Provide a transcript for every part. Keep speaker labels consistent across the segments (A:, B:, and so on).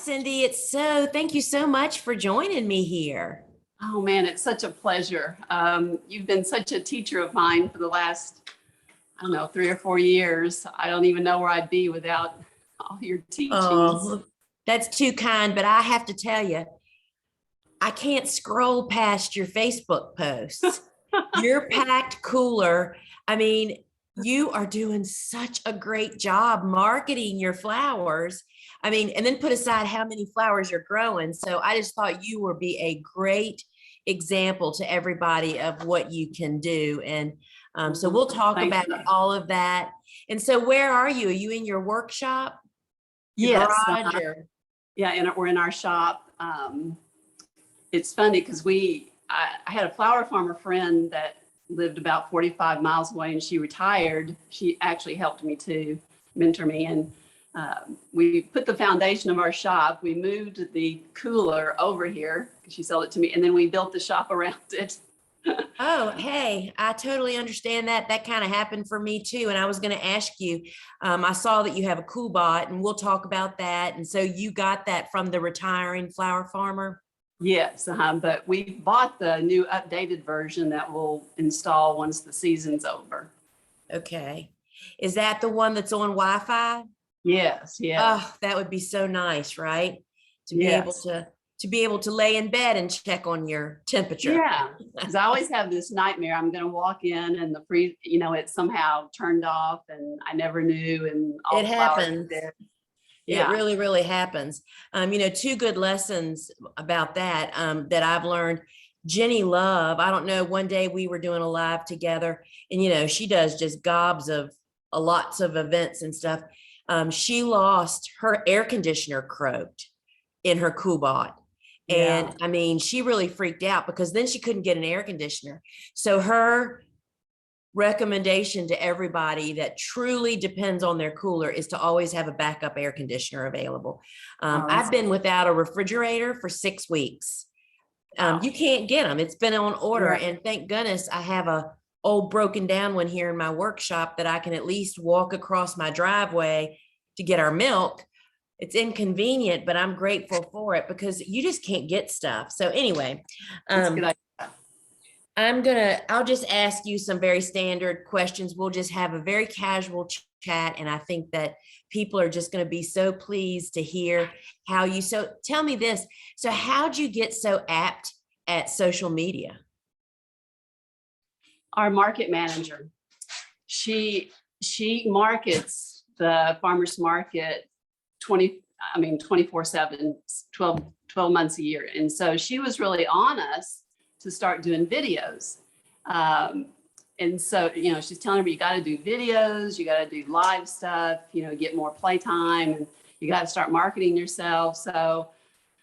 A: Cindy. Thank you so much for joining me here.
B: Oh man, it's such a pleasure. You've been such a teacher of mine for the last, I don't know, 3 or 4 years. I don't even know where I'd be without all your teachings.
A: Oh, that's too kind, but I have to tell you, I can't scroll past your Facebook posts. Your packed cooler. I mean, you are doing such a great job marketing your flowers. I mean, and then put aside how many flowers you're growing. So I just thought you would be a great example to everybody of what you can do. And so we'll talk
B: Thank
A: about
B: you.
A: all of that. And so where are you? Are you in your workshop, your
B: Yes,
A: garage, or?
B: yeah, and we're in our shop. It's funny because I had a flower farmer friend that lived about 45 miles away, and she retired. She actually helped me to mentor me, and we put the foundation of our shop. We moved the cooler over here because she sold it to me, and then we built the shop around it.
A: Oh, hey, I totally understand that. That kind of happened for me too. And I was going to ask you, I saw that you have a Coolbot and we'll talk about that. And so you got that from the retiring flower farmer?
B: Yes, but we bought the new updated version that we'll install once the season's over.
A: Okay. Is that the one that's on Wi-Fi?
B: Yes, yes,
A: Oh, that would be so nice, right? To be able
B: yes.
A: to lay in bed and check on your temperature.
B: Yeah, because I always have this nightmare. I'm going to walk in and the freeze, it's somehow turned off and I never knew, and all
A: It
B: the flowers are
A: happens.
B: dead.
A: It
B: Yeah,
A: really, really happens. Two good lessons about that that I've learned. Jenny Love, I don't know, one day we were doing a live together and, she does just gobs of lots of events and stuff. She lost her air conditioner croaked in her Coolbot.
B: yeah.
A: And I mean, she really freaked out because then she couldn't get an air conditioner. So her recommendation to everybody that truly depends on their cooler is to always have a backup air conditioner available.
B: Oh,
A: I've been without a refrigerator for 6 weeks.
B: wow.
A: You can't get them. It's been on order.
B: Yeah.
A: And thank goodness I have a old broken down one here in my workshop that I can at least walk across my driveway to get our milk. It's inconvenient, but I'm grateful for it because you just can't get stuff. So anyway,
B: That's a good idea.
A: I'll just ask you some very standard questions. We'll just have a very casual chat. And I think that people are just going to be so pleased to hear so tell me this. So how'd you get so apt at social media?
B: Our market manager, she markets the farmers market 24/7, 12 months a year. And so she was really on us to start doing videos. And so, she's telling me, you got to do videos, you got to do live stuff, get more playtime, and you got to start marketing yourself. So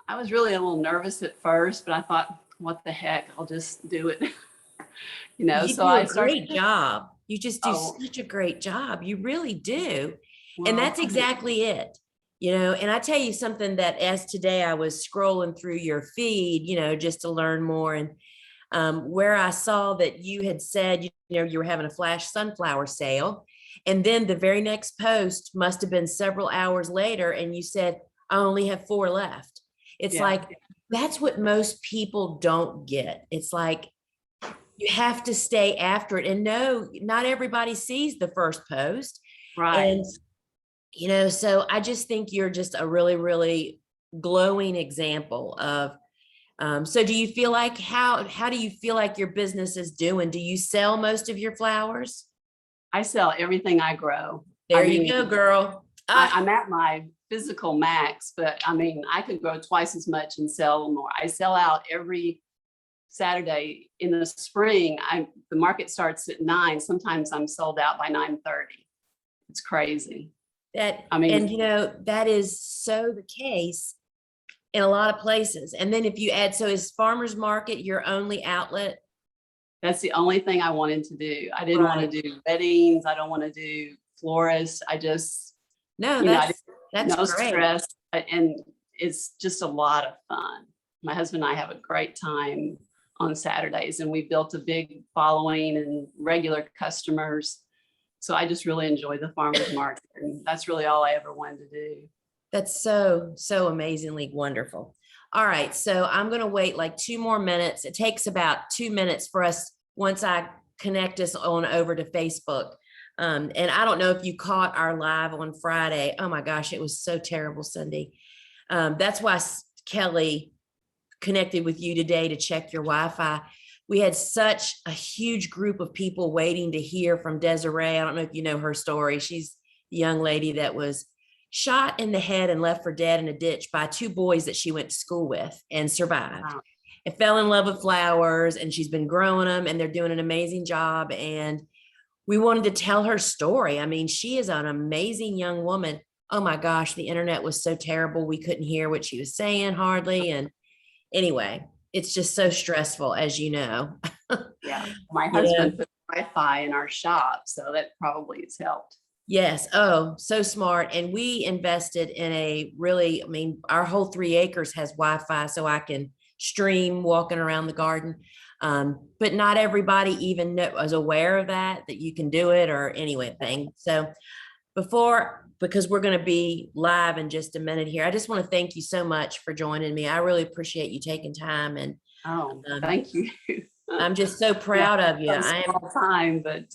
B: I was really a little nervous at first, but I thought, what the heck, I'll just do it.
A: You
B: So
A: do
B: I
A: a
B: started.
A: great job. You just do
B: Oh,
A: such a great job. You really do. And
B: well,
A: that's exactly it. And I tell you something that as today I was scrolling through your feed, just to learn more, and where I saw that you had said, you were having a flash sunflower sale. And then the very next post must have been several hours later. And you said, I only have 4 left. It's
B: yeah,
A: like, that's what most people don't get. It's like, you have to stay after it. And no, not everybody sees the first post.
B: right.
A: And, so I just think you're just a really, really glowing example of, so do you feel like, how do you feel like your business is doing? Do you sell most of your flowers?
B: I sell everything I grow.
A: There you go, girl.
B: I'm at my physical max, but I could grow twice as much and sell more. I sell out every Saturday in the spring. The market starts at 9. Sometimes I'm sold out by 9:30. It's crazy.
A: That is so the case in a lot of places. And then if you add, so is farmers market your only outlet?
B: That's the only thing I wanted to do. I didn't want to do weddings. I don't want to do florists. I just,
A: No,
B: I
A: that's
B: no
A: great.
B: stress, and it's just a lot of fun. My husband and I have a great time on Saturdays, and we built a big following and regular customers. So I just really enjoy the farmers market, and that's really all I ever wanted to do.
A: That's so, so amazingly wonderful. All right, so I'm going to wait like 2 more minutes. It takes about 2 minutes for us once I connect us on over to Facebook. And I don't know if you caught our live on Friday. Oh my gosh, it was so terrible, Cindy. That's why Kelly connected with you today to check your Wi-Fi. We had such a huge group of people waiting to hear from Desiree. I don't know if you know her story. She's the young lady that was shot in the head and left for dead in a ditch by two boys that she went to school with and survived.
B: Wow.
A: And fell in love with flowers, and she's been growing them, and they're doing an amazing job. And we wanted to tell her story. I mean, she is an amazing young woman. Oh my gosh, the internet was so terrible. We couldn't hear what she was saying hardly. And anyway, it's just so stressful, as you know.
B: Yeah. My
A: Yeah.
B: husband put Wi-Fi in our shop, so that probably has helped.
A: Yes. Oh, so smart. And we invested in a really, I mean, our whole 3 acres has Wi-Fi, so I can stream walking around the garden. But not everybody even was aware of that you can do it or anything. So because we're going to be live in just a minute here, I just want to thank you so much for joining me. I really appreciate you taking time. And
B: Oh, thank you.
A: I'm just so proud of you.
B: I am all time, but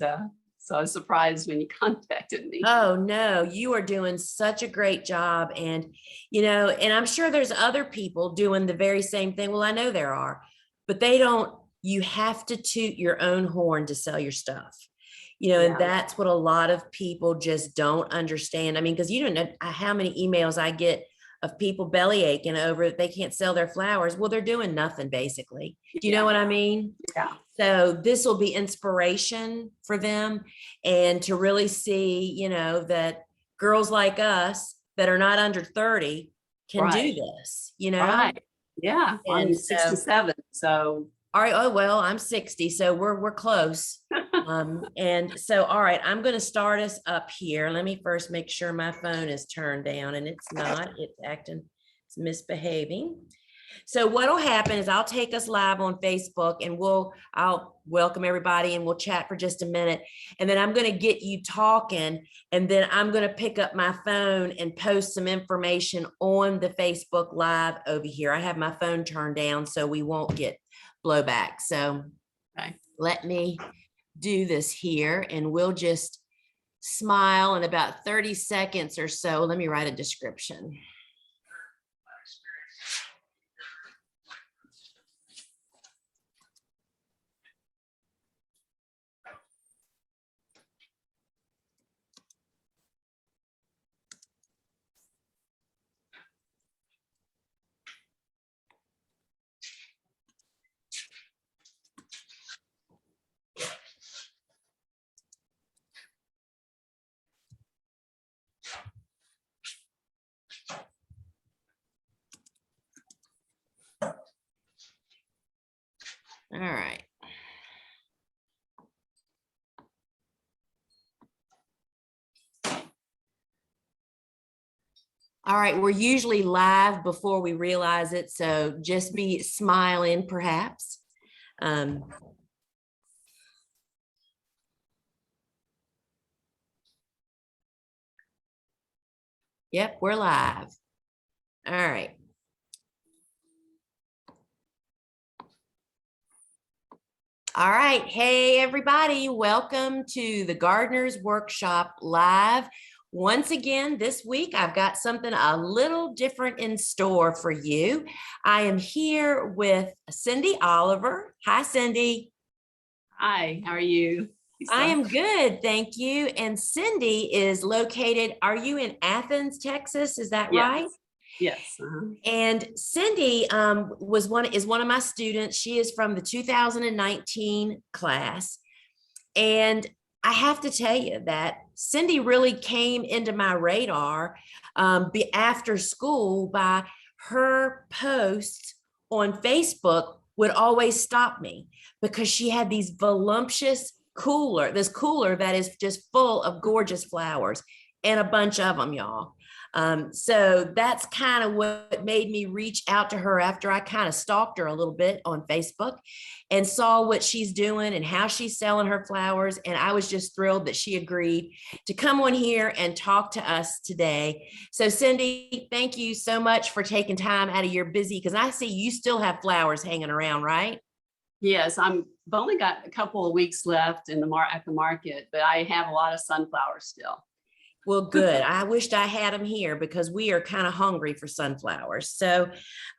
B: so I was surprised when you contacted me.
A: Oh no, you are doing such a great job. And, and I'm sure there's other people doing the very same thing. Well, I know there are, but you have to toot your own horn to sell your stuff. And that's what a lot of people just don't understand. I mean, because you don't know how many emails I get of people belly aching over that they can't sell their flowers. Well, they're doing nothing basically. Do you know what I mean?
B: Yeah.
A: So this will be inspiration for them, and to really see, that girls like us that are not under 30 can do this,
B: Right. Yeah.
A: And
B: I'm 67. So.
A: All right. Oh, well, I'm 60, so we're close. And so, all right, I'm going to start us up here. Let me first make sure my phone is turned down, and it's not. It's misbehaving. So what'll happen is I'll take us live on Facebook, and I'll welcome everybody, and we'll chat for just a minute. And then I'm going to get you talking, and then I'm going to pick up my phone and post some information on the Facebook Live over here. I have my phone turned down so we won't get blowback. So let me do this here, and we'll just smile in about 30 seconds or so. Let me write a description. All right. All right, we're usually live before we realize it, so just be smiling perhaps. Yep, we're live. All right. All right. Hey, everybody. Welcome to the Gardeners Workshop Live. Once again, this week, I've got something a little different in store for you. I am here with Cindy Oliver. Hi, Cindy.
B: Hi, how are you?
A: I am good, thank you. And Cindy is located, are you in Athens, Texas? Is that right?
B: Yes.
A: And Cindy is one of my students. She is from the 2019 class. And I have to tell you that Cindy really came into my radar after school by her posts on Facebook would always stop me because she had these voluptuous cooler that is just full of gorgeous flowers and a bunch of them, y'all. So that's kind of what made me reach out to her after I kind of stalked her a little bit on Facebook and saw what she's doing and how she's selling her flowers. And I was just thrilled that she agreed to come on here and talk to us today. So Cindy, thank you so much for taking time out of your busy, because I see you still have flowers hanging around, right?
B: Yes, I've only got a couple of weeks left in at the market, but I have a lot of sunflowers still.
A: Well, good. I wished I had them here because we are kind of hungry for sunflowers. So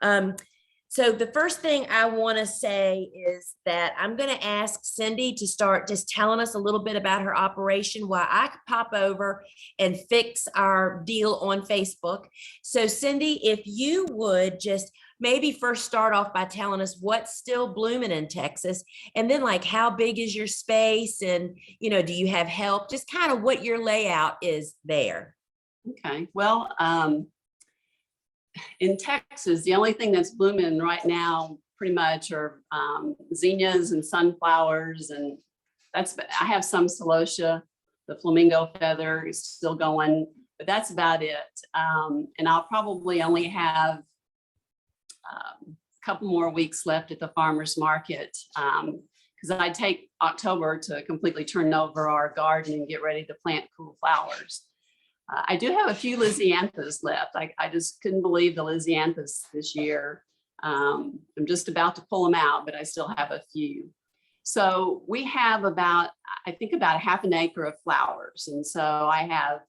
A: the first thing I want to say is that I'm going to ask Cindy to start just telling us a little bit about her operation while I pop over and fix our deal on Facebook. So Cindy, if you would just maybe first start off by telling us what's still blooming in Texas, and then like how big is your space, and do you have help? Just kind of what your layout is there.
B: Okay, well, in Texas, the only thing that's blooming right now pretty much are zinnias and sunflowers, and I have some celosia. The flamingo feather is still going, but that's about it. And I'll probably only have a couple more weeks left at the farmer's market, because I take October to completely turn over our garden and get ready to plant cool flowers. I do have a few Lisianthus left. I just couldn't believe the Lisianthus this year. I'm just about to pull them out, but I still have a few. So we have about a half an acre of flowers. And so I have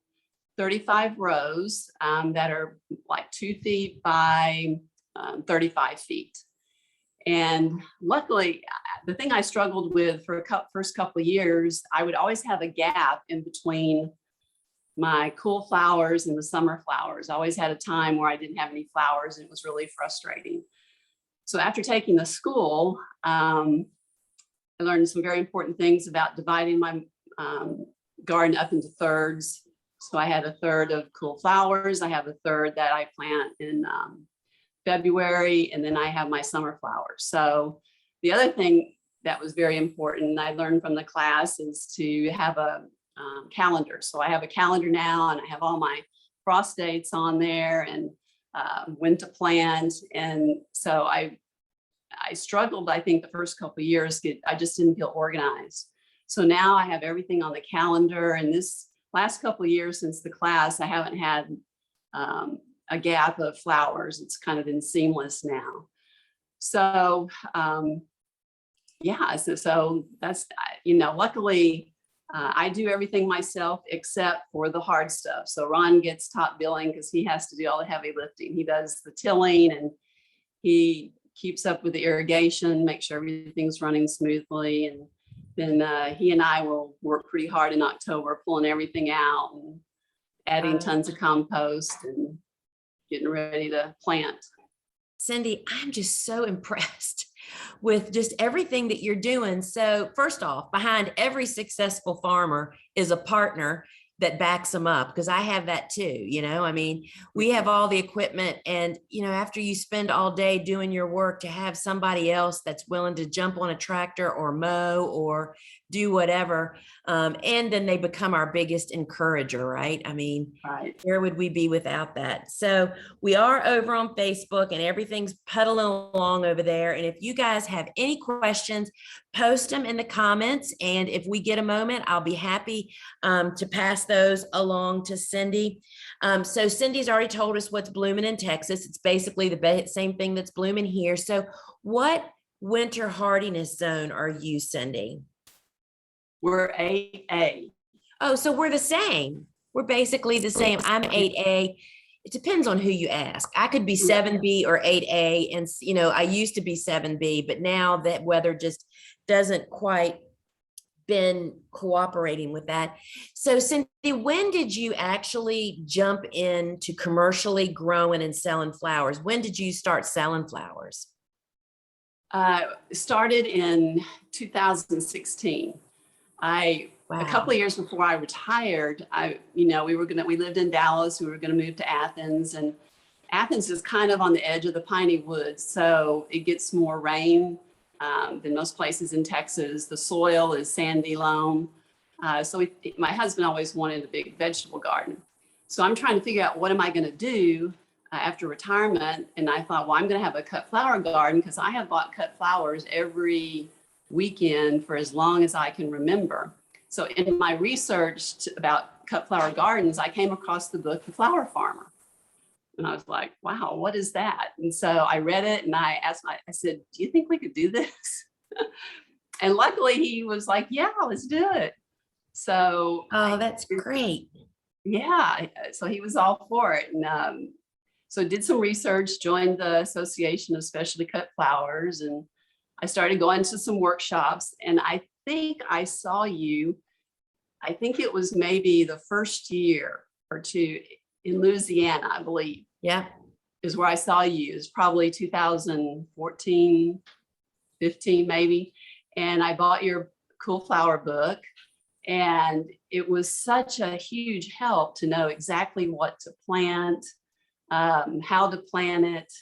B: 35 rows that are like 2 feet by 35 feet. And luckily, the thing I struggled with for first couple of years, I would always have a gap in between my cool flowers and the summer flowers. I always had a time where I didn't have any flowers, and it was really frustrating. So after taking the school, I learned some very important things about dividing my garden up into thirds. So I had a third of cool flowers. I have a third that I plant in February, and then I have my summer flowers. So the other thing that was very important I learned from the class is to have a calendar. So I have a calendar now, and I have all my frost dates on there, and when to plant. And so I struggled, I think, the first couple of years. I just didn't feel organized. So now I have everything on the calendar. And this last couple of years since the class, I haven't had a gap of flowers. It's kind of been seamless now. So yeah, so that's, luckily, I do everything myself except for the hard stuff. So Ron gets top billing because he has to do all the heavy lifting. He does the tilling, and he keeps up with the irrigation, make sure everything's running smoothly. And then he and I will work pretty hard in October, pulling everything out and adding tons of compost and getting ready to plant.
A: Cindy, I'm just so impressed with just everything that you're doing. So first off, behind every successful farmer is a partner that backs them up, because I have that too. I mean, we have all the equipment, and after you spend all day doing your work, to have somebody else that's willing to jump on a tractor or mow or do whatever, and then they become our biggest encourager, right? I mean,
B: right.
A: Where would we be without that? So we are over on Facebook, and everything's puddling along over there. And if you guys have any questions, post them in the comments, and if we get a moment, I'll be happy to pass those along to Cindy. So Cindy's already told us what's blooming in Texas. It's basically the same thing that's blooming here. So what winter hardiness zone are you, Cindy?
B: We're 8A.
A: Oh, so we're the same. We're basically the same. I'm 8A. It depends on who you ask. I could be 7B or 8A. And, I used to be 7B, but now that weather just doesn't quite been cooperating with that. So Cindy, when did you actually jump into commercially growing and selling flowers? When did you start selling flowers?
B: Started in 2016.
A: Wow.
B: A couple of years before I retired, we lived in Dallas. We were going to move to Athens, and Athens is kind of on the edge of the piney woods. So it gets more rain than most places in Texas. The soil is sandy loam. So my husband always wanted a big vegetable garden. So I'm trying to figure out what am I going to do after retirement. And I thought, well, I'm going to have a cut flower garden because I have bought cut flowers every weekend for as long as I can remember. So in my research about cut flower gardens, I came across the book, The Flower Farmer. And I was like, wow, what is that? And so I read it and I asked I said, do you think we could do this? And luckily he was like, yeah, let's do it. So
A: Oh, that's great.
B: yeah, so he was all for it. And so did some research, joined the Association of Specialty Cut Flowers, and I started going to some workshops. And I think I saw you, I think it was maybe the first year or two in Louisiana, I believe.
A: Yeah.
B: Is where I saw you. It's probably 2014, 15 maybe. And I bought your Cool Flower book. And it was such a huge help to know exactly what to plant, how to plant it.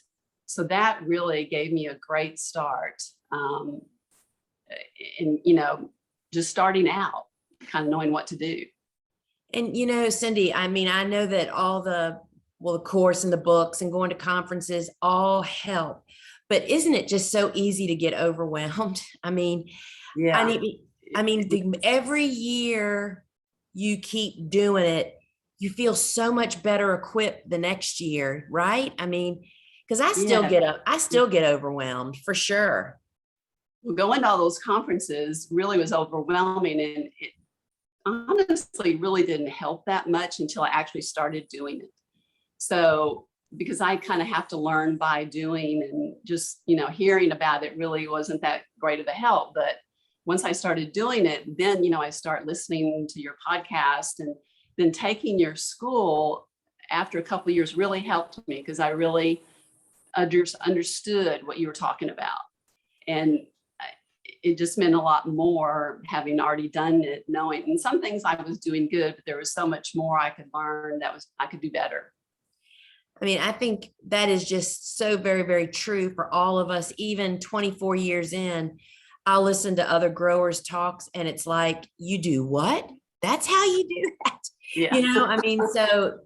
B: So that really gave me a great start. And, you know, just starting out, kind of knowing what to do.
A: And, you know, Cindy, I mean, I know that all the course and the books and going to conferences all help, but isn't it just so easy to get overwhelmed? I mean,
B: Yeah.
A: Every year you keep doing it, you feel so much better equipped the next year, right? I mean, because I still get overwhelmed for sure.
B: Well, going to all those conferences really was overwhelming, and it honestly really didn't help that much until I actually started doing it. So because I kind of have to learn by doing, and just, you know, hearing about it really wasn't that great of a help. But once I started doing it, then, you know, I start listening to your podcast, and then taking your school after a couple of years really helped me because I really understood what you were talking about. And it just meant a lot more having already done it, knowing, and some things I was doing good, but there was so much more I could learn I could do better.
A: I mean, I think that is just so very, very true for all of us. Even 24 years in, I'll listen to other growers talks and it's like, you do what? That's how you do that.
B: Yeah.
A: You know, I mean, so,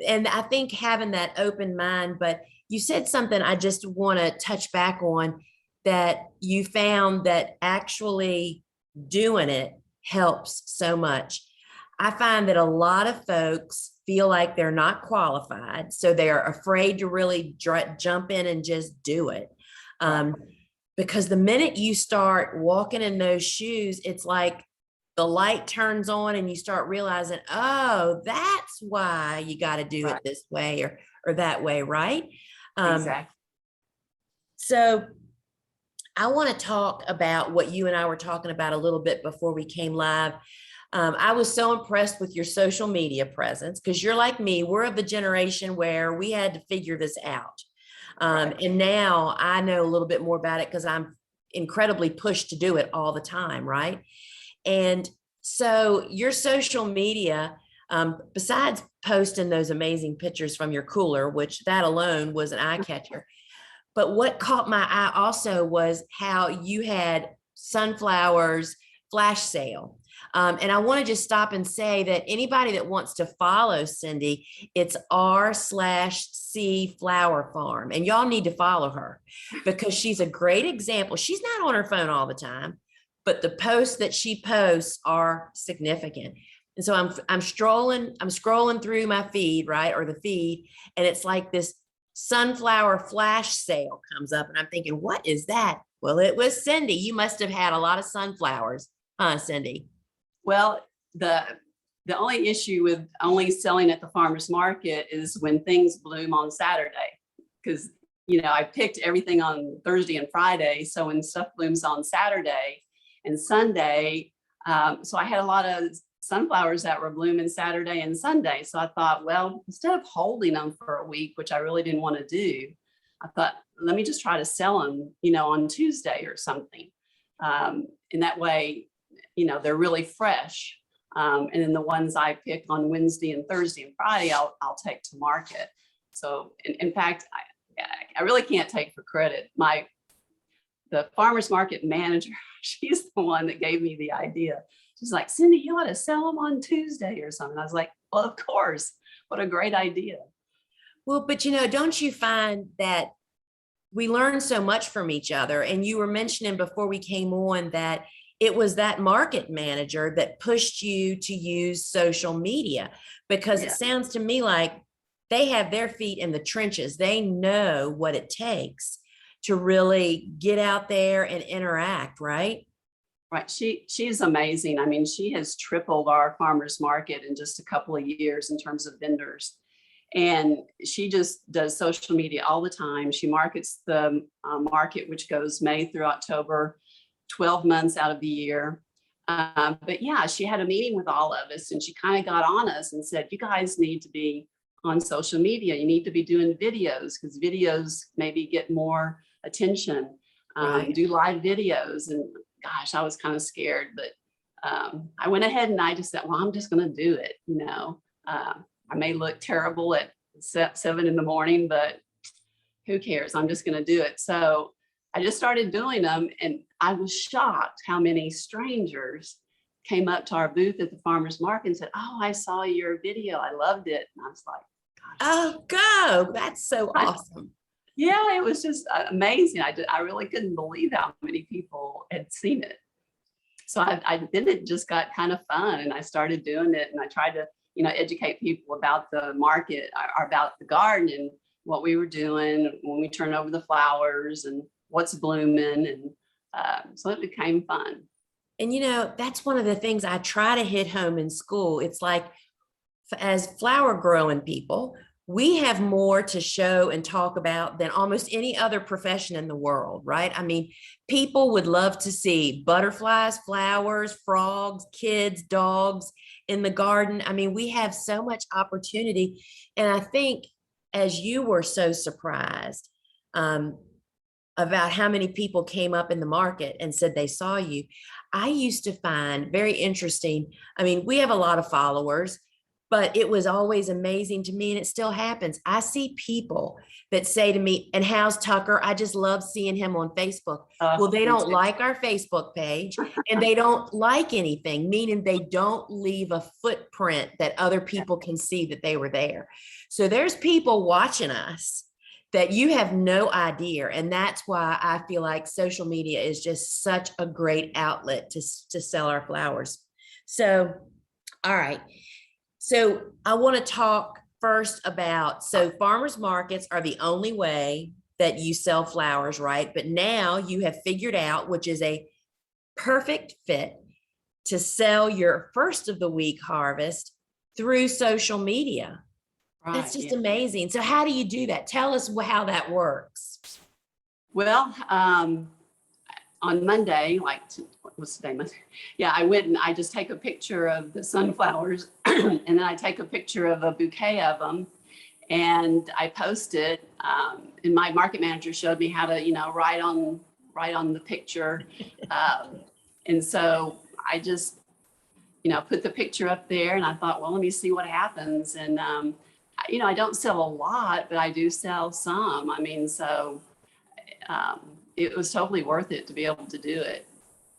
A: and I think having that open mind, but you said something I just want to touch back on, that you found that actually doing it helps so much. I find that a lot of folks feel like they're not qualified, so they are afraid to really jump in and just do it. Because the minute you start walking in those shoes, it's like the light turns on and you start realizing, oh, that's why you got to do it this way or that way, right?
B: Exactly.
A: So I want to talk about what you and I were talking about a little bit before we came live. I was so impressed with your social media presence because you're like me. We're of the generation where we had to figure this out. And now I know a little bit more about it because I'm incredibly pushed to do it all the time, right? And so your social media, besides posting those amazing pictures from your cooler, which that alone was an eye catcher, but what caught my eye also was how you had sunflowers flash sale. And I want to just stop and say that anybody that wants to follow Cindy, it's R/C Flower Farm. And y'all need to follow her because she's a great example. She's not on her phone all the time, but the posts that she posts are significant. And so I'm scrolling through my feed, right? Or the feed, and it's like this sunflower flash sale comes up and I'm thinking, what is that? Well, it was Cindy. You must have had a lot of sunflowers, huh, Cindy?
B: Well, the only issue with only selling at the farmer's market is when things bloom on Saturday, because, you know, I picked everything on Thursday and Friday. So when stuff blooms on Saturday and Sunday, so I had a lot of sunflowers that were blooming Saturday and Sunday. So I thought, well, instead of holding them for a week, which I really didn't want to do, I thought, let me just try to sell them, you know, on Tuesday or something. And that way, you know, they're really fresh. And then the ones I pick on Wednesday and Thursday and Friday, I'll take to market. So in fact, I really can't take for credit. The farmer's market manager, she's the one that gave me the idea. She's like, Cindy, you ought to sell them on Tuesday or something. I was like, well, of course. what a great idea.
A: Well, but don't you find that we learn so much from each other? And you were mentioning before we came on that it was that market manager that pushed you to use social media, because it
B: Yeah.
A: sounds to me like they have their feet in the trenches. They know what it takes to really get out there and interact, right?
B: Right. She's amazing. I mean, she has tripled our farmers market in just a couple of years in terms of vendors. And she just does social media all the time. She markets the market, which goes May through October, 12 months out of the year. But yeah, she had a meeting with all of us and she kind of got on us and said, you guys need to be on social media. You need to be doing videos because videos maybe get more attention.
A: Right.
B: Do live videos. And gosh, I was kind of scared, but I went ahead and I just said, well, I'm just going to do it. I may look terrible at 7 a.m, but who cares? I'm just going to do it. So I just started doing them, and I was shocked how many strangers came up to our booth at the farmers market and said, "Oh, I saw your video. I loved it." And I was like, "Gosh,
A: Oh, go. That's so awesome.
B: yeah, it was just amazing." I really couldn't believe how many people had seen it. So then it just got kind of fun, and I started doing it, and I tried to educate people about the market or about the garden and what we were doing when we turn over the flowers and what's blooming. And so it became fun.
A: And that's one of the things I try to hit home in school. It's like, as flower growing people, we have more to show and talk about than almost any other profession in the world, right? I mean, people would love to see butterflies, flowers, frogs, kids, dogs in the garden. I mean, we have so much opportunity. And I think, as you were so surprised about how many people came up in the market and said they saw you, I used to find very interesting. I mean, we have a lot of followers, but it was always amazing to me, and it still happens. I see people that say to me, "And how's Tucker? I just love seeing him on Facebook." Well, they
B: Me
A: don't
B: too.
A: like our Facebook page, and they don't like anything, meaning they don't leave a footprint that other people can see that they were there. So there's people watching us that you have no idea. And that's why I feel like social media is just such a great outlet to sell our flowers. So, all right. So I want to talk first about, so farmers markets are the only way that you sell flowers, right? But now you have figured out, which is a perfect fit, to sell your first of the week harvest through social media.
B: Right.
A: That's just
B: Yeah.
A: amazing. So how do you do that? Tell us how that works.
B: Well, on Monday, what's the day? Monday? Yeah, I went and I just take a picture of the sunflowers and then I take a picture of a bouquet of them and I post it. And my market manager showed me how to, write on the picture. And so I just, put the picture up there and I thought, well, let me see what happens. And, I don't sell a lot, but I do sell some. I mean, so it was totally worth it to be able to do it.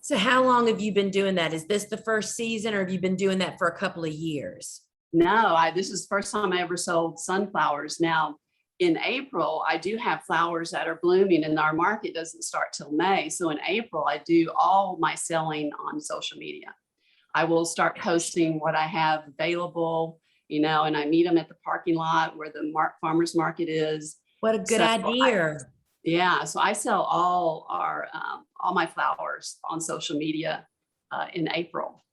A: So how long have you been doing that? Is this the first season, or have you been doing that for a couple of years?
B: No, this is the first time I ever sold sunflowers. Now, in April, I do have flowers that are blooming and our market doesn't start till May. So in April, I do all my selling on social media. I will start posting what I have available, and I meet them at the parking lot where the farmers market is.
A: What a good idea.
B: So I sell all my flowers on social media in April.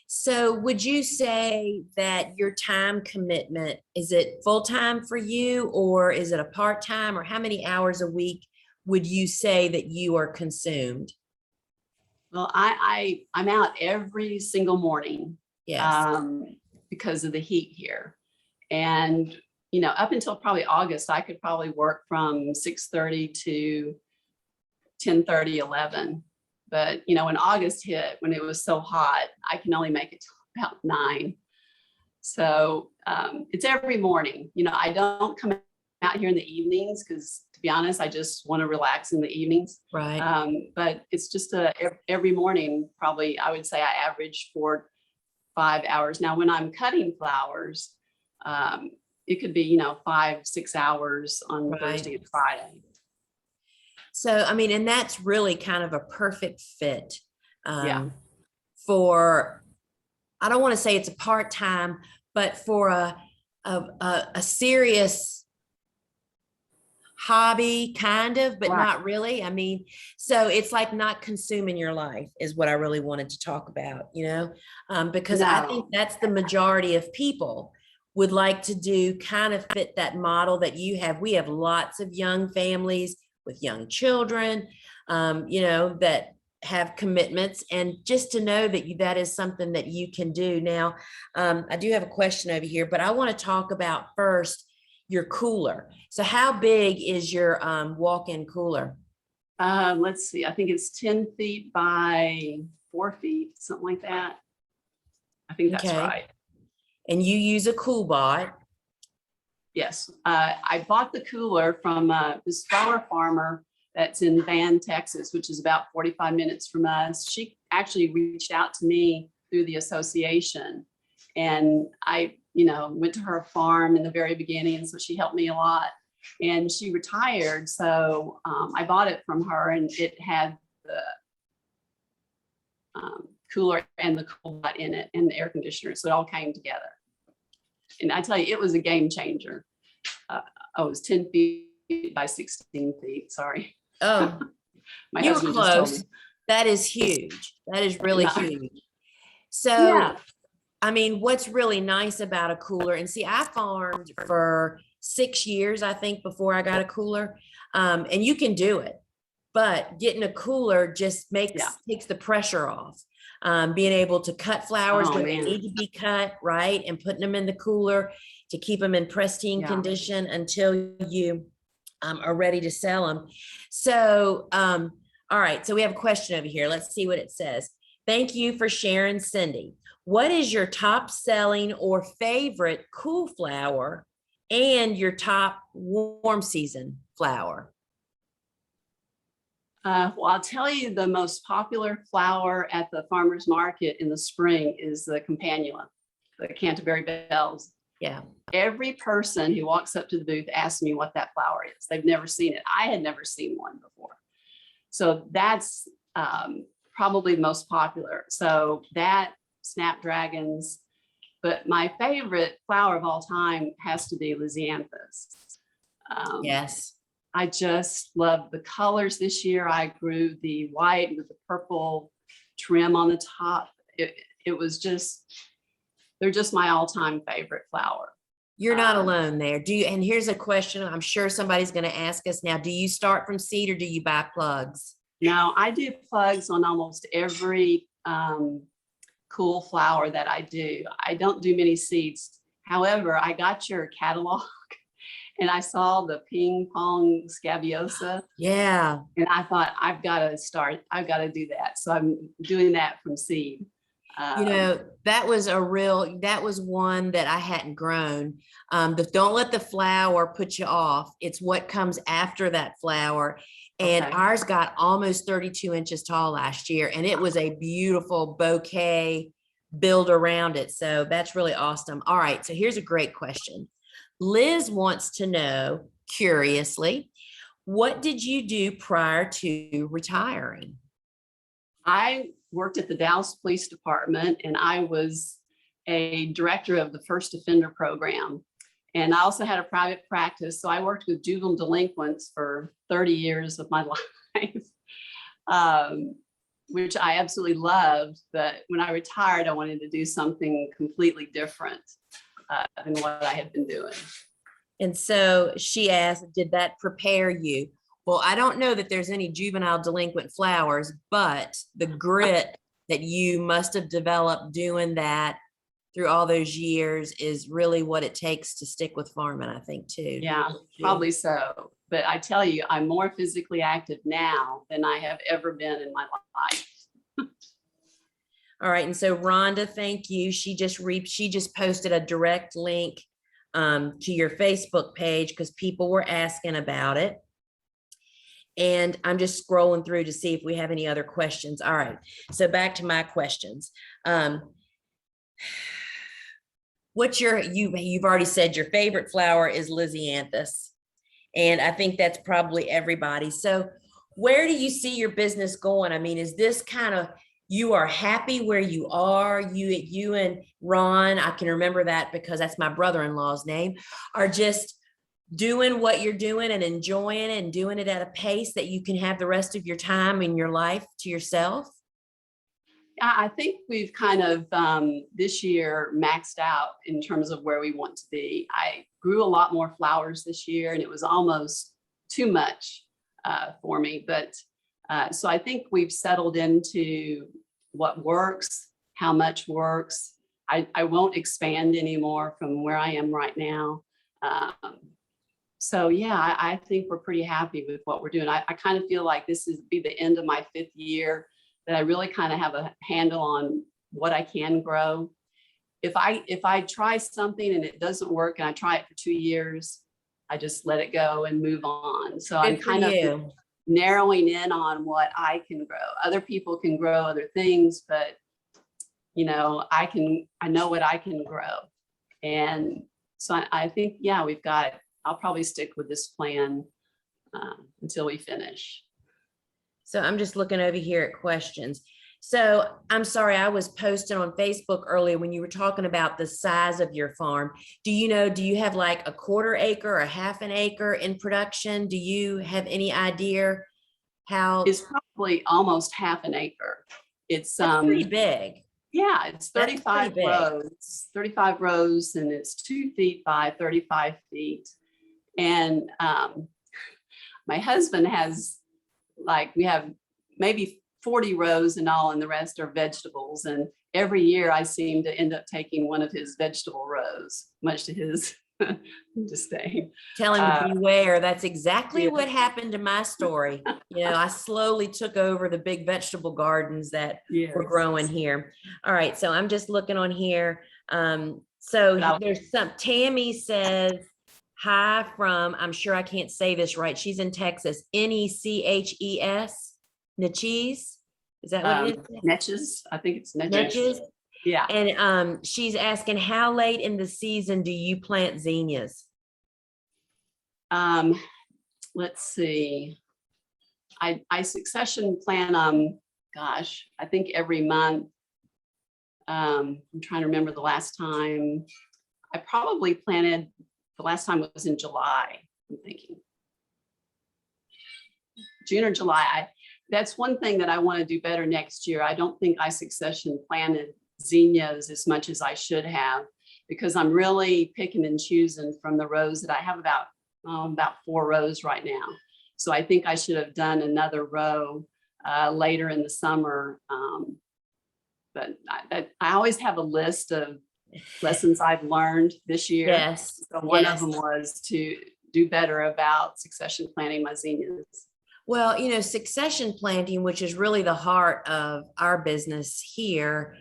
A: So would you say that your time commitment, is it full-time for you, or is it a part-time, or how many hours a week would you say that you are consumed?
B: Well, I'm out every single morning.
A: Yes.
B: Because of the heat here. And, up until probably August, I could probably work from 6:30 to 10:30, 11. But, when August hit, when it was so hot, I can only make it till about 9. So it's every morning. I don't come out here in the evenings because, to be honest, I just want to relax in the evenings.
A: Right.
B: But it's just every morning, probably, I would say I average 4-5 hours. Now, when I'm cutting flowers, It could be, you know, 5-6 hours on
A: Right.
B: Thursday and Friday.
A: So, I mean, and that's really kind of a perfect fit
B: Yeah.
A: for, I don't want to say it's a part-time, but for a serious hobby, kind of, but
B: Right.
A: not really. I mean, so it's like not consuming your life is what I really wanted to talk about, you know, because I think
B: No.
A: that's the majority of people would like to do, kind of fit that model that you have. We have lots of young families with young children, you know, that have commitments, and just to know that that is something that you can do. Now, I do have a question over here, but I want to talk about first your cooler. So how big is your walk-in cooler?
B: Let's see, I think it's 10 feet by 4 feet, something like that. I think that's
A: Okay.
B: right.
A: And you use a CoolBot.
B: Yes, I bought the cooler from this flower farmer that's in Van, Texas, which is about 45 minutes from us. She actually reached out to me through the association, and I, you know, went to her farm in the very beginning, and so she helped me a lot. And she retired, so I bought it from her, and it had the cooler and the CoolBot in it, and the air conditioner, so it all came together. And I tell you, it was a game changer. Oh, it was 10 feet by 16 feet. Sorry.
A: Oh,
B: My
A: you were
B: husband just told
A: close.
B: me.
A: That is huge. That is really
B: No.
A: huge. So,
B: Yeah.
A: I mean, what's really nice about a cooler, and see, I farmed for 6 years, I think, before I got a cooler. And you can do it, but getting a cooler just takes the pressure off. Being able to cut flowers
B: Oh,
A: where they
B: man.
A: need to be cut, right? And putting them in the cooler to keep them in pristine
B: Yeah.
A: condition until you are ready to sell them. So, all right, so we have a question over here. Let's see what it says. Thank you for sharing, Cindy. What is your top selling or favorite cool flower and your top warm season flower?
B: Well, I'll tell you, the most popular flower at the farmer's market in the spring is the campanula, the Canterbury bells.
A: Yeah.
B: Every person who walks up to the booth asks me what that flower is. They've never seen it. I had never seen one before. So that's probably the most popular. So that, snapdragons, but my favorite flower of all time has to be Lisianthus.
A: Yes.
B: I just love the colors this year. I grew the white with the purple trim on the top. It was just, they're just my all-time favorite flower.
A: You're not alone there. Do you, and here's a question I'm sure somebody's going to ask us now. Do you start from seed or do you buy plugs?
B: Now, I do plugs on almost every cool flower that I do. I don't do many seeds. However, I got your catalog and I saw the ping pong scabiosa.
A: Yeah.
B: And I thought, I've got to do that. So I'm doing that from seed.
A: You know, that was one that I hadn't grown. Don't let the flower put you off. It's what comes after that flower. And
B: Okay.
A: ours got almost 32 inches tall last year, and it was a beautiful bouquet build around it. So that's really awesome. All right. So here's a great question. Liz wants to know, curiously, what did you do prior to retiring?
B: I worked at the Dallas Police Department, and I was a director of the First Offender Program. And I also had a private practice. So I worked with juvenile delinquents for 30 years of my life, which I absolutely loved. But when I retired, I wanted to do something completely different than what I had been doing.
A: And so she asked, did that prepare you? Well, I don't know that there's any juvenile delinquent flowers, but the grit that you must have developed doing that through all those years is really what it takes to stick with farming, I think, too.
B: Yeah, probably so. But I tell you, I'm more physically active now than I have ever been in my life.
A: All right. And so Rhonda, thank you. She just posted a direct link to your Facebook page because people were asking about it. And I'm just scrolling through to see if we have any other questions. All right. So back to my questions. you've already said your favorite flower is Lysianthus. And I think that's probably everybody. So where do you see your business going? I mean, is this kind of, you are happy where you are? You and Ron, I can remember that because that's my brother-in-law's name, are just doing what you're doing and enjoying it and doing it at a pace that you can have the rest of your time in your life to yourself?
B: I think we've kind of this year maxed out in terms of where we want to be. I grew a lot more flowers this year, and it was almost too much for me. But so I think we've settled into what works, how much works. I won't expand anymore from where I am right now. So yeah, I think we're pretty happy with what we're doing. I kind of feel like this is be the end of my 5th year, that I really kind of have a handle on what I can grow. If I try something and it doesn't work and I try it for 2 years, I just let it go and move on. So I'm kind of narrowing in on what I can grow. Other people can grow other things, but you know, I know what I can grow. And so I think, yeah, I'll probably stick with this plan until we finish.
A: So I'm just looking over here at questions. So I'm sorry, I was posting on Facebook earlier when you were talking about the size of your farm. Do you have like a 1/4 acre or a 1/2 an acre in production? Do you have any idea how?
B: It's probably almost 1/2 an acre. It's
A: pretty big.
B: Yeah, it's 35 rows, 35 rows, and it's 2 feet by 35 feet. And my husband has, like, we have maybe 40 rows in all, and the rest are vegetables. And every year I seem to end up taking one of his vegetable rows, much to his disdain.
A: Tell him to beware. That's exactly what happened to my story. I slowly took over the big vegetable gardens that were growing here. All right, so I'm just looking on here. So there's Tammy says, hi from, I'm sure I can't say this right. She's in Texas, Neches, Neches. Is that what it is?
B: Neches, I think it's Neches.
A: Neches.
B: Yeah.
A: And she's asking, how late in the season do you plant zinnias?
B: Let's see. I succession plant gosh, I think every month. I'm trying to remember the last time. I probably planted, the last time was in July, I'm thinking. June or July. That's one thing that I want to do better next year. I don't think I succession planted zinnias as much as I should have, because I'm really picking and choosing from the rows that I have about 4 rows right now. So I think I should have done another row later in the summer. But I always have a list of lessons I've learned this year.
A: Yes.
B: So one of them was to do better about succession planting my zinnias.
A: Well, succession planting, which is really the heart of our business here,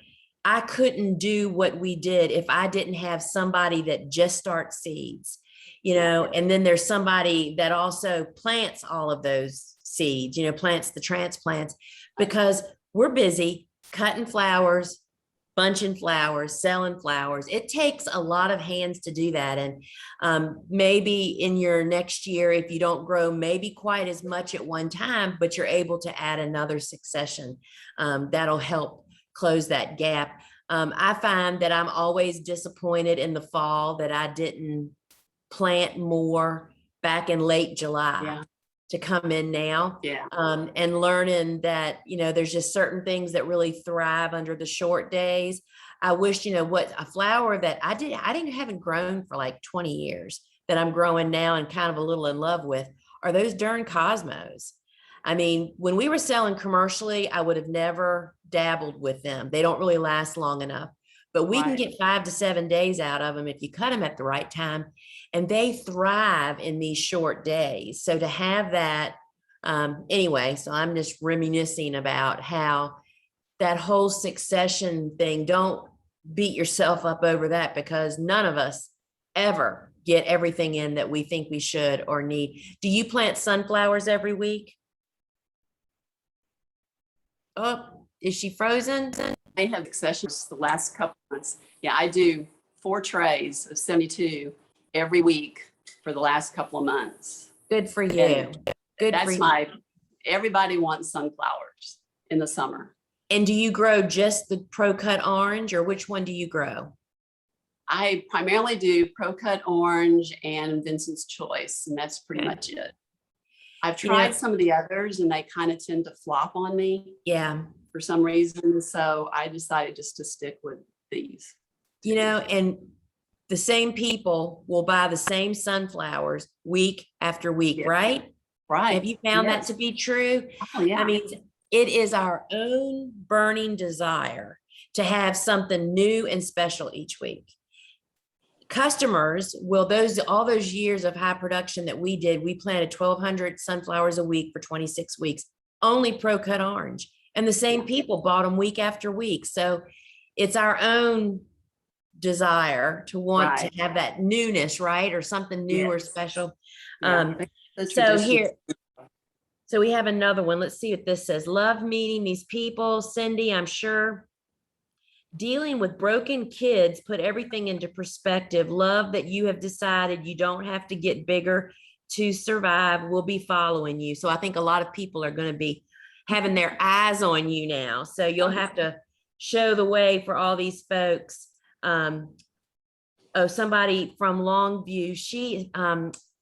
A: I couldn't do what we did if I didn't have somebody that just starts seeds, and then there's somebody that also plants all of those seeds, plants the transplants, because we're busy cutting flowers, bunching flowers, selling flowers. It takes a lot of hands to do that. And maybe in your next year, if you don't grow maybe quite as much at one time, but you're able to add another succession, that'll help close that gap. I find that I'm always disappointed in the fall that I didn't plant more back in late July to come in now. And learning that, there's just certain things that really thrive under the short days. I wish, what a flower that haven't grown for like 20 years that I'm growing now and kind of a little in love with are those darn cosmos. I mean, when we were selling commercially, I would have never dabbled with them. They don't really last long enough, but we can get 5 to 7 days out of them if you cut them at the right time, and they thrive in these short days. So to have that, anyway, so I'm just reminiscing about how that whole succession thing, don't beat yourself up over that, because none of us ever get everything in that we think we should or need. Do you plant sunflowers every week? Oh, is she frozen?
B: I have successions the last couple months. Yeah, I do 4 trays of 72 every week for the last couple of months.
A: Good for you.
B: And
A: Good for
B: That's
A: you.
B: everybody wants sunflowers in the summer.
A: And do you grow just the Pro Cut Orange, or which one do you grow?
B: I primarily do Pro Cut Orange and Vincent's Choice, and that's pretty
A: Okay.
B: much it. I've
A: You know-
B: tried some of the others and they kind of tend to flop on me
A: Yeah.
B: for some reason. So I decided just to stick with these.
A: You know, and the same people will buy the same sunflowers week after week,
B: Yeah.
A: right?
B: Right.
A: Have you found that
B: Yes.
A: to be true?
B: Oh, yeah.
A: I mean, it is our own burning desire to have something new and special each week. Customers will, all those years of high production that we did, we planted 1,200 sunflowers a week for 26 weeks, only Pro Cut Orange. And the same people bought them week after week. So it's our own desire to want
B: Right.
A: to have that newness, right? Or something new or
B: Yes.
A: special.
B: Yeah. The
A: So
B: traditions.
A: here, so we have another one. Let's see what this says. Love meeting these people. Cindy, I'm sure dealing with broken kids put everything into perspective. Love that you have decided you don't have to get bigger to survive. We'll be following you. So I think a lot of people are going to be having their eyes on you now. So you'll have to show the way for all these folks. Somebody from Longview,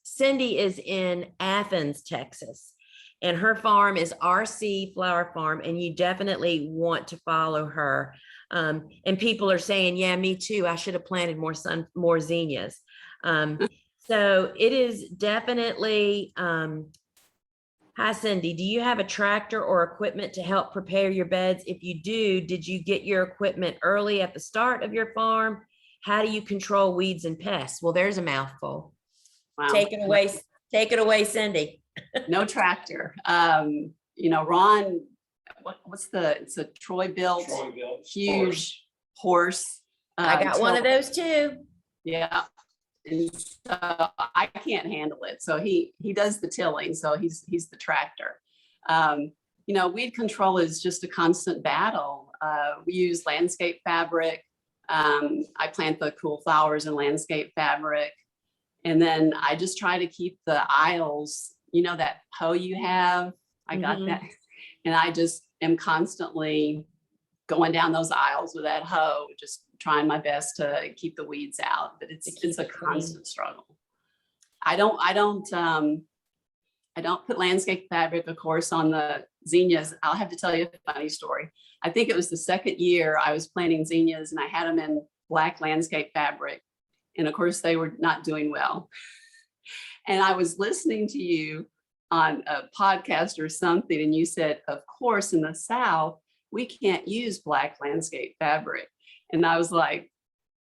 A: Cindy is in Athens, Texas, and her farm is RC Flower Farm, and you definitely want to follow her. And people are saying, yeah, me too. I should have planted more zinnias. So it is definitely, hi, Cindy, do you have a tractor or equipment to help prepare your beds? If you do, did you get your equipment early at the start of your farm? How do you control weeds and pests? Well, there's a mouthful.
B: Wow.
A: Take it away, Cindy.
B: No tractor. Ron, it's a Troy built huge horse.
A: I got one of those too.
B: Yeah. And so I can't handle it. So he does the tilling. So he's the tractor. Weed control is just a constant battle. We use landscape fabric. I plant the cool flowers in landscape fabric. And then I just try to keep the aisles, that hoe you have, I got that. And I just am constantly going down those aisles with that hoe, just trying my best to keep the weeds out, but it's a constant struggle. I don't put landscape fabric, of course, on the zinnias. I'll have to tell you a funny story. I think it was the second year I was planting zinnias and I had them in black landscape fabric. And of course they were not doing well. And I was listening to you on a podcast or something, and you said, of course, in the South, we can't use black landscape fabric. And I was like,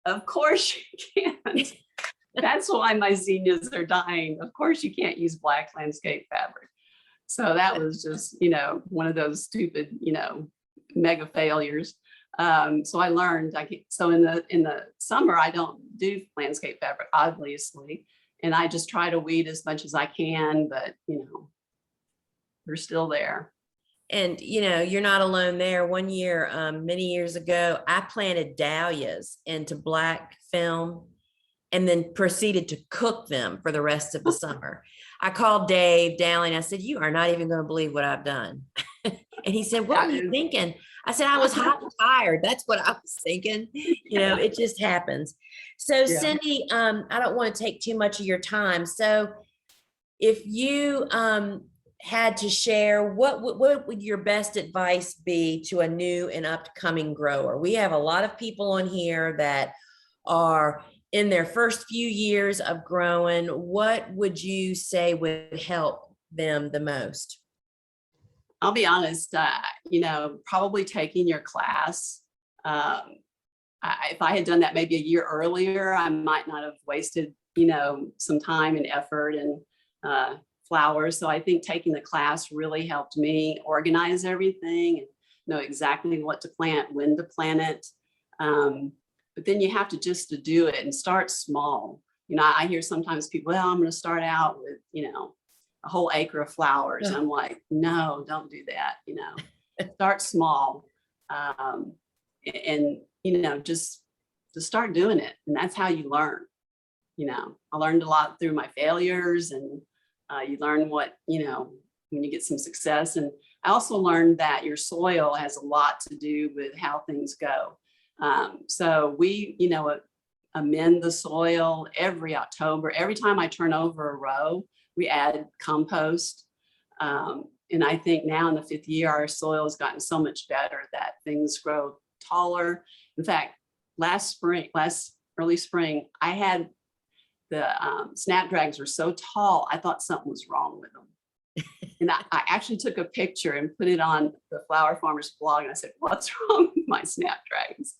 B: of course you can't. That's why my zinnias are dying. Of course you can't use black landscape fabric. So that was just, one of those stupid, mega failures. So I learned, so in the summer, I don't do landscape fabric, obviously. And I just try to weed as much as I can, but they're still there.
A: And you're not alone there. One year, many years ago, I planted dahlias into black film and then proceeded to cook them for the rest of the summer. I called Dave Dowling. I said, you are not even going to believe what I've done. And he said, what were you thinking? I said, I was hot and tired. That's what I was thinking. It just happens. So yeah. Cindy, I don't want to take too much of your time. So if you had to share, what would your best advice be to a new and upcoming grower? We have a lot of people on here that are in their first few years of growing. What would you say would help them the most?
B: I'll be honest, probably taking your class. If I had done that maybe a year earlier, I might not have wasted, some time and effort and flowers. So I think taking the class really helped me organize everything and know exactly what to plant, when to plant it. But then you have to just to do it and start small. I hear sometimes people, well, I'm going to start out with, a whole acre of flowers. And I'm like, no, don't do that. Start small. And, just just start doing it. And that's how you learn. You know, I learned a lot through my failures, and you learn what, you know, when you get some success. And I also learned that your soil has a lot to do with how things go. So we, you know, amend the soil every October. Every time I turn over a row, we add compost. And I think now in the 5th year, our soil has gotten so much better that things grow taller. In fact, last early spring, I had the snapdragons were so tall, I thought something was wrong with them. And I actually took a picture and put it on the Flower Farmers blog. And I said, what's wrong with my snapdragons?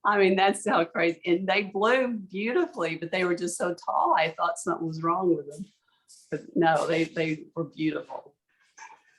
B: I mean, that's how crazy. And they bloomed beautifully, but they were just so tall, I thought something was wrong with them. But no, they were beautiful.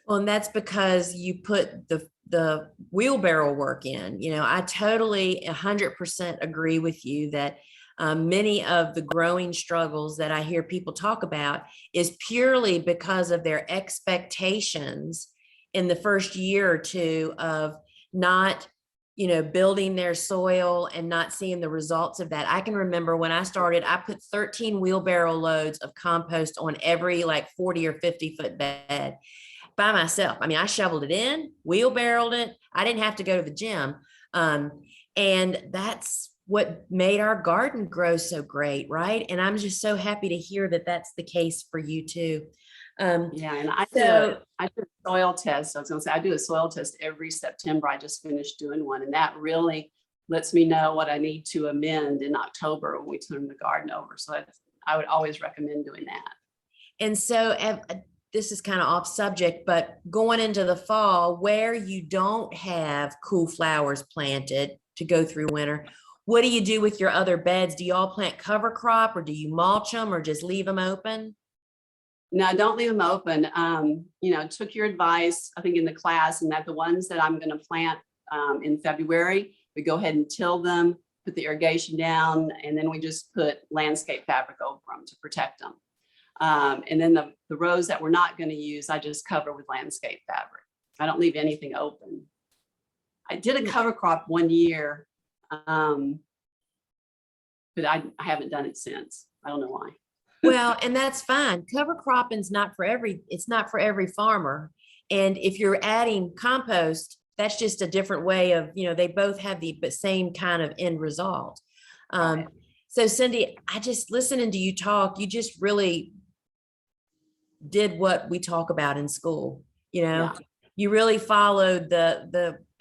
A: Well, and that's because you put the wheelbarrow work in. You know, I totally 100% agree with you that many of the growing struggles that I hear people talk about is purely because of their expectations in the first year or two of not, you know, building their soil and not seeing the results of that. I can remember when I started, I put 13 wheelbarrow loads of compost on every like 40 or 50-foot bed by myself. I mean, I shoveled it in, wheelbarrowed it. I didn't have to go to the gym. And that's what made our garden grow so great, right? And I'm just so happy to hear that that's the case for you too.
B: Yeah, and I do a soil test. I was going to say, I do a soil test every September. I just finished doing one, and that really lets me know what I need to amend in October when we turn the garden over. So I would always recommend doing that.
A: And so this is kind of off subject, but going into the fall where you don't have cool flowers planted to go through winter, what do you do with your other beds? Do you all plant cover crop, or do you mulch them, or just leave them open?
B: No, don't leave them open. You know, took your advice, I think, in the class, and that the ones that I'm going to plant in February, we go ahead and till them, put the irrigation down, and then we just put landscape fabric over them to protect them. And then the rows that we're not going to use, I just cover with landscape fabric. I don't leave anything open. I did a cover crop one year, but I haven't done it since. I don't know why.
A: Well, and that's fine. Cover cropping's it's not for every farmer. And if you're adding compost, that's just a different way of, you know, they both have the same kind of end result.
B: Right.
A: So Cindy, I just listening to you talk, you just really did what we talk about in school. You know,
B: Yeah.
A: you really followed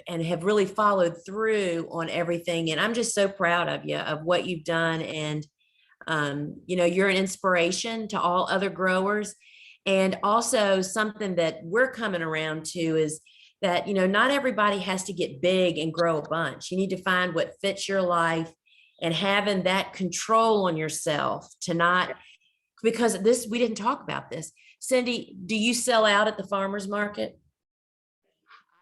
A: and have really followed through on everything. And I'm just so proud of you, of what you've done. And you know, you're an inspiration to all other growers. And also something that we're coming around to is that, you know, not everybody has to get big and grow a bunch. You need to find what fits your life, and having that control on yourself to not, because we didn't talk about this. Cindy, do you sell out at the farmer's market?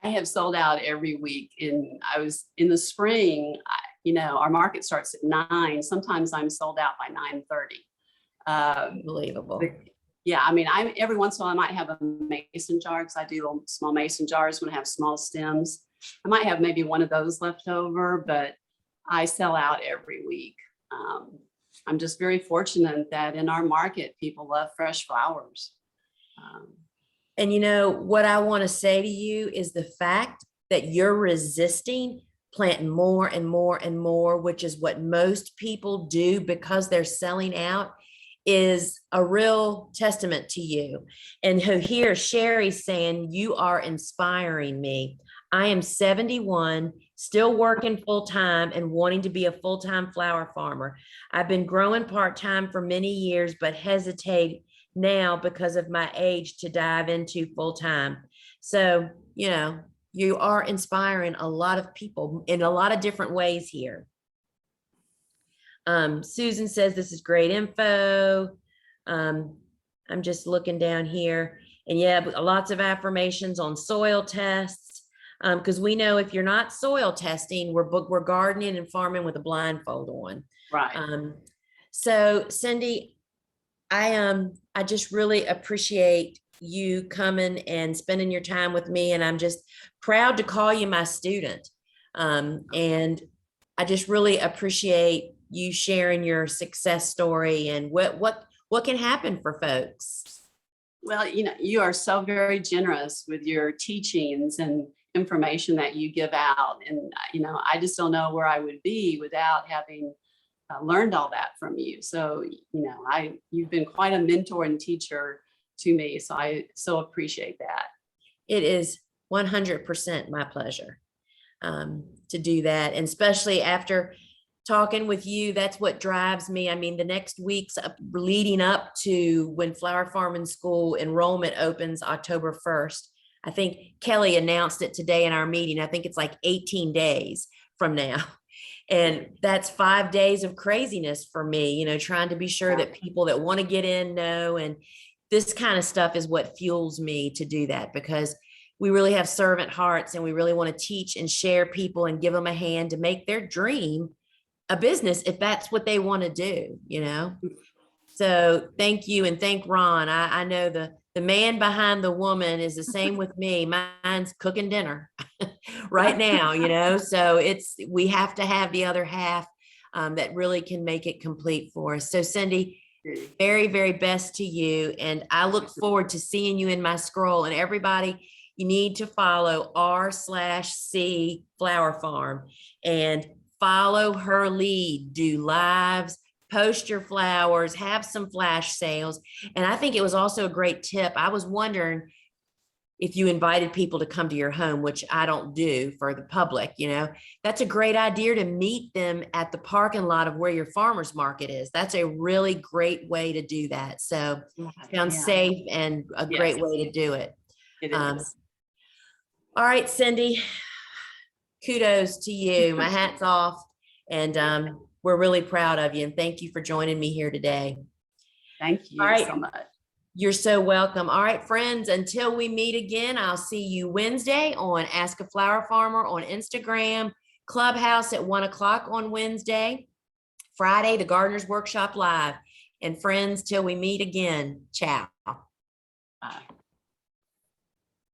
B: I have sold out every week. I was in the spring, you know, our market starts at 9. Sometimes I'm sold out by 9:30.
A: Unbelievable.
B: Yeah, I mean, every once in a while I might have a mason jar, because I do little small mason jars when I have small stems. I might have maybe one of those left over, but I sell out every week. I'm just very fortunate that in our market, people love fresh flowers.
A: And you know, what I want to say to you is the fact that you're resisting planting more and more and more, which is what most people do because they're selling out, is a real testament to you. And here Sherry's saying, you are inspiring me. I am 71, still working full time and wanting to be a full-time flower farmer. I've been growing part-time for many years, but hesitate now because of my age to dive into full-time. So, you know, you are inspiring a lot of people in a lot of different ways here. Susan says this is great info. I'm just looking down here, and yeah, lots of affirmations on soil tests. Because we know if you're not soil testing, we're gardening and farming with a blindfold on.
B: Right.
A: So Cindy, I just really appreciate you coming and spending your time with me, and I'm just proud to call you my student. And I just really appreciate you sharing your success story and what can happen for folks.
B: Well, you are so very generous with your teachings and information that you give out. And, I just don't know where I would be without having learned all that from you. So, you've been quite a mentor and teacher to me. So I so appreciate that.
A: It is 100% my pleasure to do that. And especially after talking with you, that's what drives me. I mean, the next weeks leading up to when Flower Farming School enrollment opens October 1st. I think Kelly announced it today in our meeting. I think it's like 18 days from now. And that's 5 days of craziness for me, trying to be sure that people that want to get in know. And this kind of stuff is what fuels me to do that, because we really have servant hearts and we really want to teach and share people and give them a hand to make their dream a business if that's what they want to do. So thank you. And thank Ron. I know the man behind the woman is the same with me. Mine's cooking dinner right now, so we have to have the other half that really can make it complete for us. So Cindy, very, very best to you. And I look forward to seeing you in my scroll. And everybody, you need to follow R/C Flower Farm and follow her lead, do lives, post your flowers, have some flash sales. And I think it was also a great tip. I was wondering if you invited people to come to your home, which I don't do for the public, that's a great idea to meet them at the parking lot of where your farmer's market is. That's a really great way to do that. So sounds safe and a great way to do it.
B: It is.
A: All right, Cindy, kudos to you. My hat's off. And we're really proud of you. And thank you for joining me here today.
B: Thank you so much.
A: You're so welcome. All right, friends, until we meet again, I'll see you Wednesday on Ask a Flower Farmer on Instagram, Clubhouse at 1 o'clock on Wednesday, Friday, the Gardener's Workshop Live. And friends, till we meet again, ciao.
B: Bye.